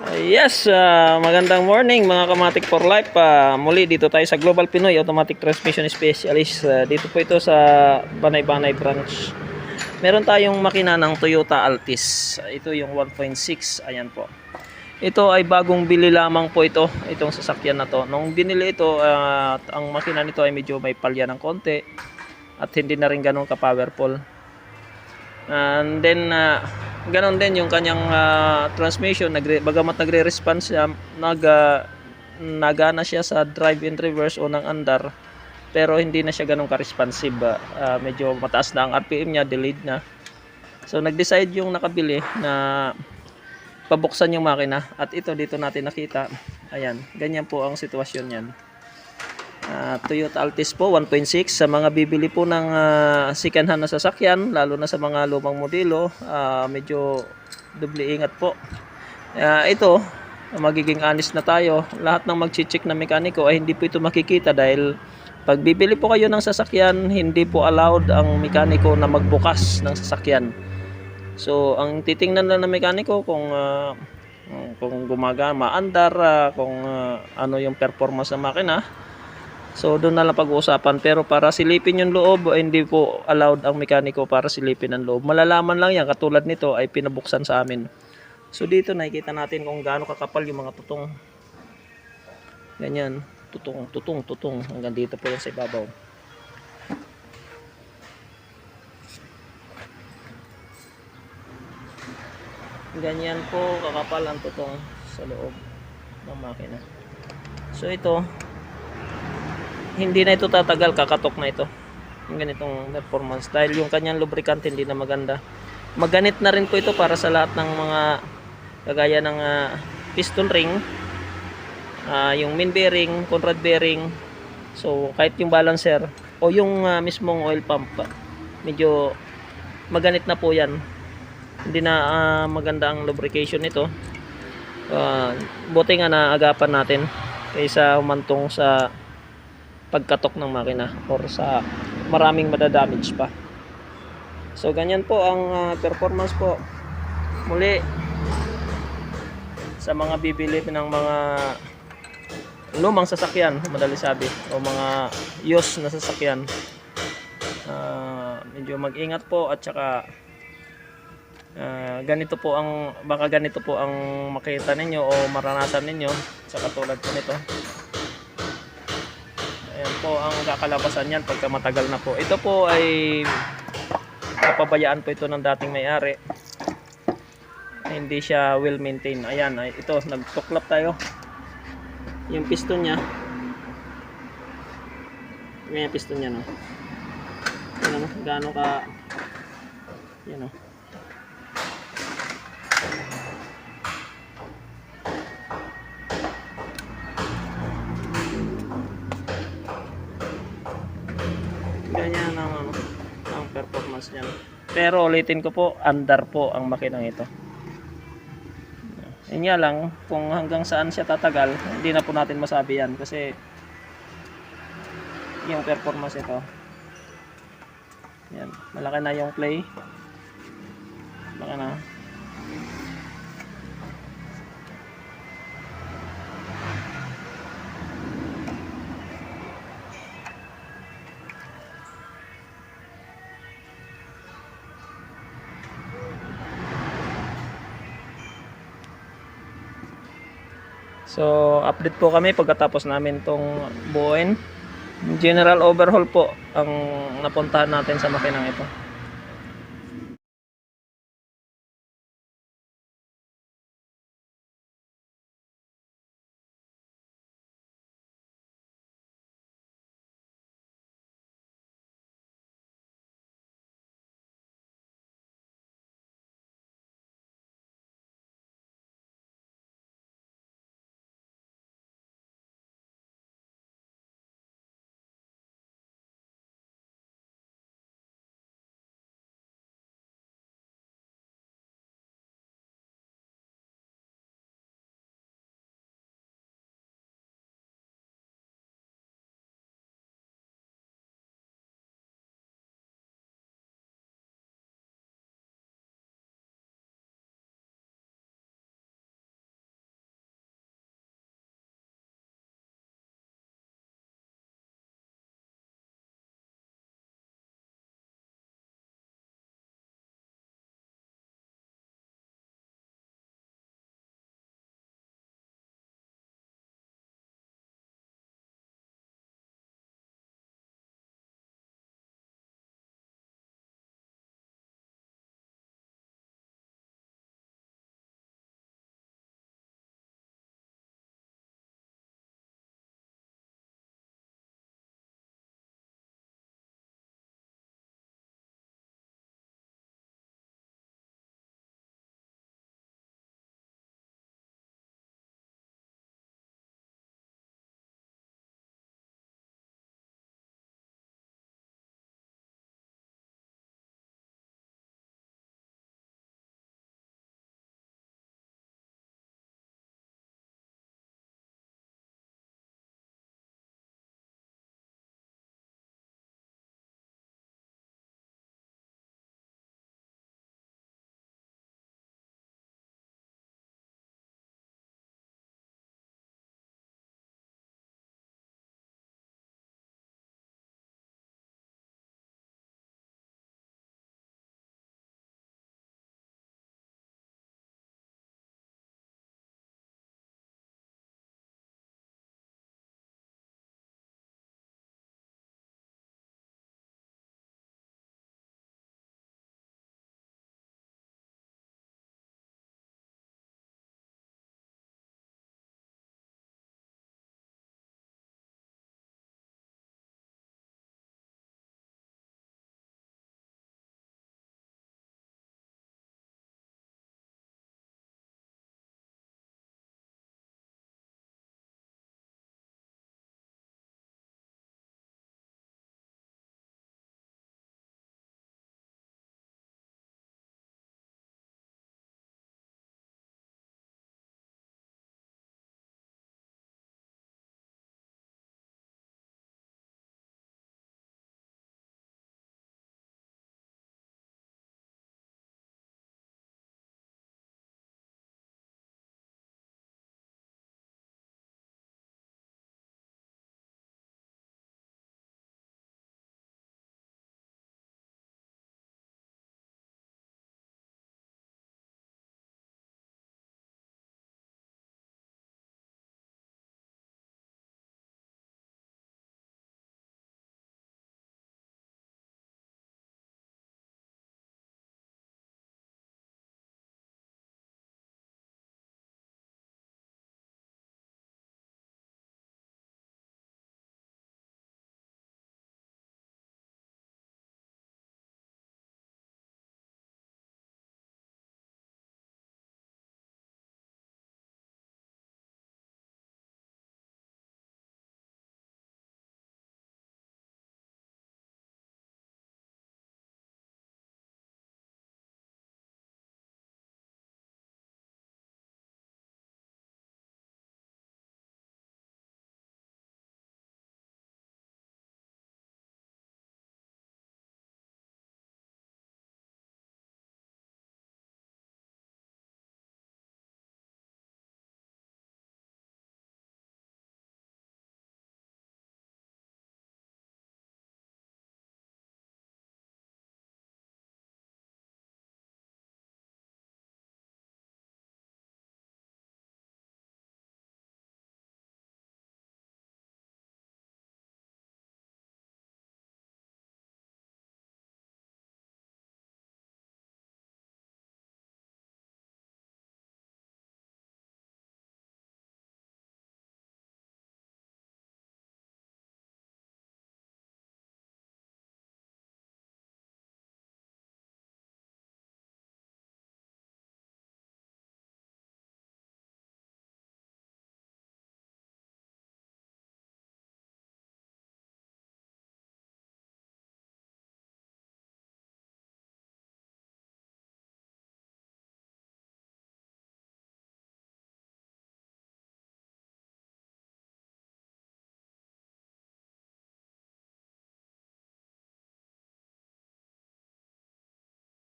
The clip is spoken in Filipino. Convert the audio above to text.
Yes, magandang morning mga Kamatic for Life. Muli dito tayo sa Global Pinoy Automatic Transmission Specialist. Dito po ito sa Banay-Banay branch. Meron tayong makina ng Toyota Altis. Ito yung 1.6. Ayan po. Ito ay bagong bili lamang po ito. Itong sasakyan na to. Nung binili ito, ang makina nito ay medyo may palya ng konti. At hindi na rin ganun ka-powerful. And then ganon din yung kanyang transmission, bagamat nagre-response siya, nagana siya sa drive in reverse o ng andar, pero hindi na siya ganun ka-responsive. Medyo mataas na ang RPM niya, delayed na. So nag-decide yung nakabili na pabuksan yung makina, at ito dito natin nakita. Ayan, ganyan po ang sitwasyon niyan. Toyota Altis po 1.6. Sa mga bibili po ng second hand na sasakyan, lalo na sa mga lumang modelo, medyo doble ingat po. Ito, magiging honest na tayo, lahat ng mag-check na mekaniko ay hindi po ito makikita, dahil pag bibili po kayo ng sasakyan, hindi po allowed ang mekaniko na magbukas ng sasakyan. So ang titingnan lang ng mekaniko kung gumagana, maandar, kung ano yung performance ng makina. So doon na lang pag-uusapan, pero para silipin yung loob, hindi po allowed ang mekaniko para silipin ang loob. Malalaman lang yan, katulad nito ay pinabuksan sa amin. So dito nakikita natin kung gaano kakapal yung mga tutong. Ganyan, tutong hanggang dito po yan sa ibabaw. Ganyan po kakapal ang tutong sa loob ng makina. So ito, hindi na ito tatagal, kakatok na ito yung ganitong performance, dahil yung kanyang lubricant hindi na maganda. Maganit na rin po ito para sa lahat ng mga kagaya ng piston ring, yung main bearing, conrod bearing. So kahit yung balancer o yung mismong oil pump, medyo maganit na po yan. Hindi na maganda ang lubrication nito. Buti nga naagapan natin kaysa humantong sa pagkatok ng makina or sa maraming madadamage pa. So ganyan po ang performance po. Muli, sa mga bibili ng mga lumang sasakyan, madali sabi, o mga used na sasakyan, medyo mag-ingat po, at saka baka ganito po ang makita ninyo o maranasan ninyo sa katulad po nito. Ayan po ang kakalabasan yan pagka matagal na po. Ito po ay napabayaan po ito ng dating may-ari. Hindi siya well maintained. Ayan, ito nagtuklap tayo. Yung piston niya. Yung piston niya, no. Ayan, no, gaano ka, yan, no. Ganyan ang performance niyan. Pero ulitin ko po, andar po ang makinang ito. Yun nga lang, kung hanggang saan siya tatagal, hindi na po natin masabi yan, kasi yung performance ito, yan, malaki na yung play, malaki na. So update po kami pagkatapos namin tong buuin. General overhaul po ang napuntahan natin sa makinang ito.